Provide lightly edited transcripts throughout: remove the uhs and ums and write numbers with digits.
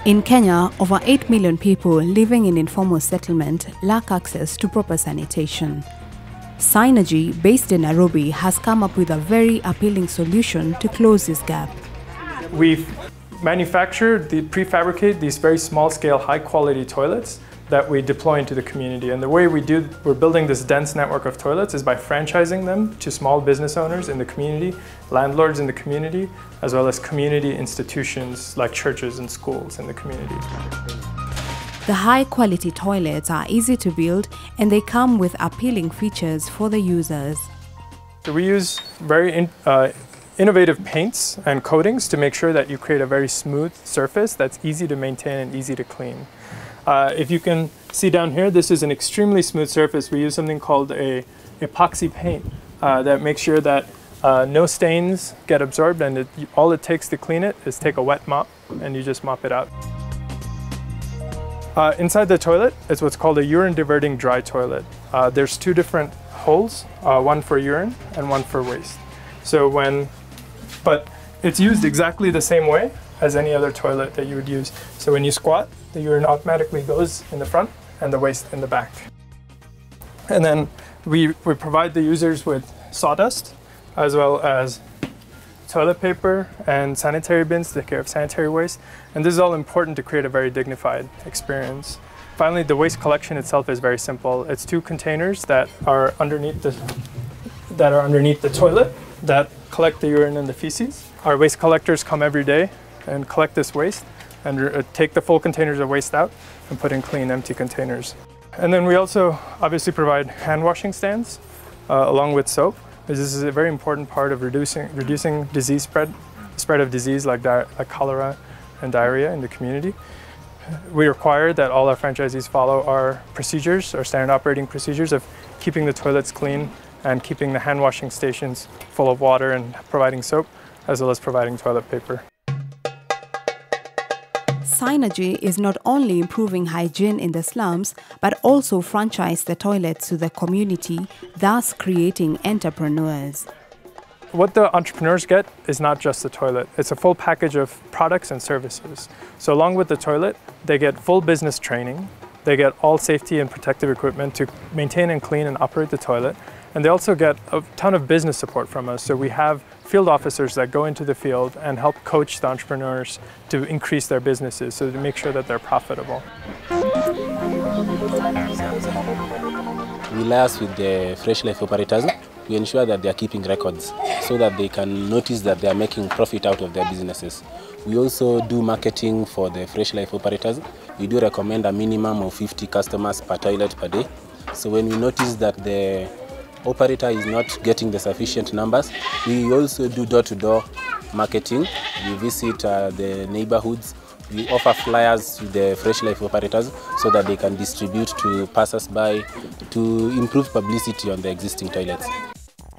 In Kenya, over 8 million people living in informal settlement lack access to proper sanitation. Sanergy, based in Nairobi, has come up with a very appealing solution to close this gap. We've manufactured, prefabricate these very small-scale, high-quality toilets that we deploy into the community. And the way we're building this dense network of toilets is by franchising them to small business owners in the community, landlords in the community, as well as community institutions like churches and schools in the community. The high-quality toilets are easy to build and they come with appealing features for the users. So we use very innovative paints and coatings to make sure that you create a very smooth surface that's easy to maintain and easy to clean. If you can see down here, this is an extremely smooth surface. We use something called a epoxy paint that makes sure that no stains get absorbed, and all it takes to clean it is take a wet mop and you just mop it out. Inside the toilet is what's called a urine diverting dry toilet. There's two different holes, one for urine and one for waste. But it's used exactly the same way as any other toilet that you would use. So when you squat, the urine automatically goes in the front and the waste in the back. And then we provide the users with sawdust as well as toilet paper and sanitary bins to take care of sanitary waste. And this is all important to create a very dignified experience. Finally, the waste collection itself is very simple. It's two containers that are underneath the toilet that collect the urine and the feces. Our waste collectors come every day and collect this waste and take the full containers of waste out and put in clean, empty containers. And then we also obviously provide hand washing stands along with soap. This is a very important part of reducing disease spread of disease like cholera and diarrhea in the community. We require that all our franchisees follow our procedures, our standard operating procedures of keeping the toilets clean and keeping the hand washing stations full of water and providing soap, as well as providing toilet paper. Sanergy is not only improving hygiene in the slums, but also franchise the toilets to the community, thus creating entrepreneurs. What the entrepreneurs get is not just the toilet. It's a full package of products and services. So along with the toilet, they get full business training. They get all safety and protective equipment to maintain and clean and operate the toilet. And they also get a ton of business support from us. So we have field officers that go into the field and help coach the entrepreneurs to increase their businesses, so to make sure that they're profitable. We liaise with the Fresh Life operators. We ensure that they are keeping records so that they can notice that they are making profit out of their businesses. We also do marketing for the Fresh Life operators. We do recommend a minimum of 50 customers per toilet per day. So when we notice that the operator is not getting the sufficient numbers, we also do door-to-door marketing. We visit the neighborhoods. We offer flyers to the Fresh Life operators so that they can distribute to passers-by to improve publicity on the existing toilets.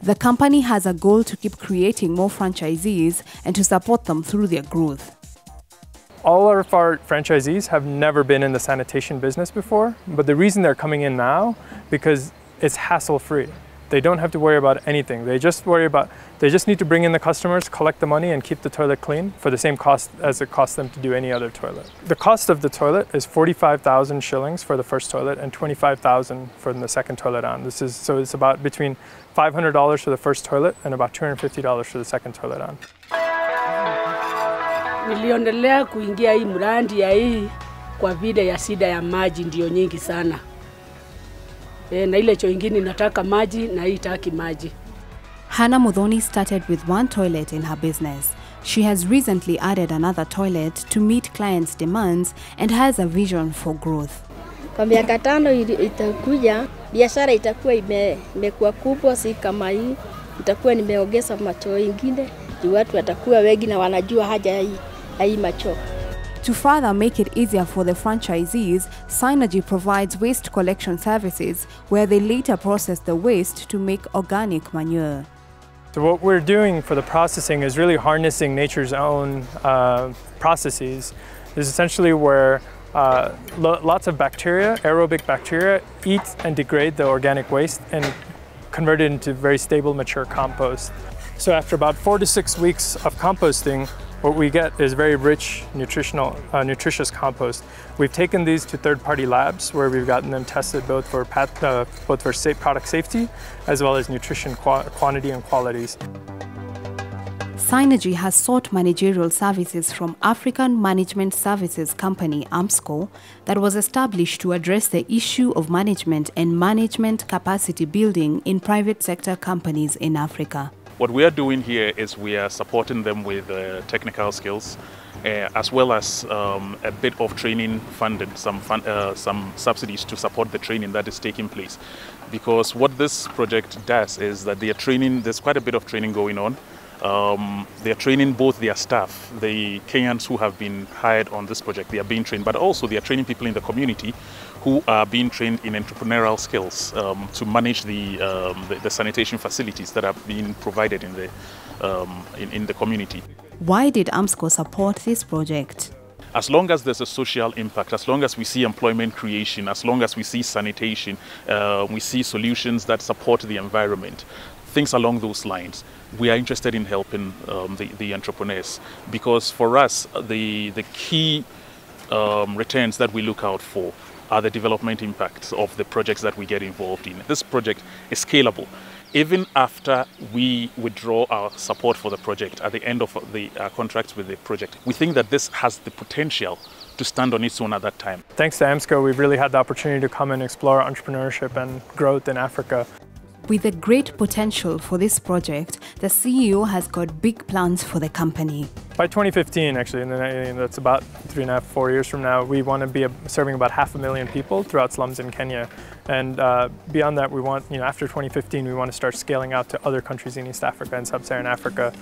The company has a goal to keep creating more franchisees and to support them through their growth. All of our franchisees have never been in the sanitation business before, but the reason they're coming in now, because it's hassle-free. They don't have to worry about anything. They just need to bring in the customers, collect the money, and keep the toilet clean for the same cost as it costs them to do any other toilet. The cost of the toilet is 45,000 shillings for the first toilet and 25,000 for the second toilet on. So it's about between $500 for the first toilet and about $250 for the second toilet on. Niliondelea kuingia hii mradi ya hii kwa vile ya shida ya maji ndio nyingi sana. Na ile cho ingine nataka maji na hii taki maji. Hannah Mudhoni started with one toilet in her business. She has recently added another toilet to meet clients' demands and has a vision for growth. Kwa miaka 5 itakuja, biashara itakuwa imekuwa kubwa, si kama hii. Itakuwa nimeongeza macho ingine, watu watakuwa wengi na wanajua haja ya hii macho. To further make it easier for the franchisees, Sanergy provides waste collection services where they later process the waste to make organic manure. So what we're doing for the processing is really harnessing nature's own processes. This is essentially where lots of bacteria, aerobic bacteria, eat and degrade the organic waste and convert it into very stable, mature compost. So after about 4 to 6 weeks of composting, what we get is very rich, nutritious compost. We've taken these to third-party labs where we've gotten them tested both for product safety as well as nutrition quantity and qualities. Sanergy has sought managerial services from African Management Services company AMSCO that was established to address the issue of management and management capacity building in private sector companies in Africa. What we are doing here is we are supporting them with technical skills, as well as a bit of training funding, some subsidies to support the training that is taking place. Because what this project does is that they are training, there's quite a bit of training going on. They are training both their staff, the Kenyans who have been hired on this project, they are being trained, but also they are training people in the community who are being trained in entrepreneurial skills to manage the sanitation facilities that are being provided in the community. Why did AMSCO support this project? As long as there's a social impact, as long as we see employment creation, as long as we see sanitation, we see solutions that support the environment, things along those lines, we are interested in helping the entrepreneurs, because for us the key returns that we look out for are the development impacts of the projects that we get involved in. This project is scalable. Even after we withdraw our support for the project at the end of the contracts with the project, we think that this has the potential to stand on its own at that time. Thanks to AMSCO, we've really had the opportunity to come and explore entrepreneurship and growth in Africa. With the great potential for this project, the CEO has got big plans for the company. By 2015, actually, and that's about 3.5, 4 years from now, we want to be serving about 500,000 people throughout slums in Kenya. And beyond that, we want, after 2015, we want to start scaling out to other countries in East Africa and Sub-Saharan Africa.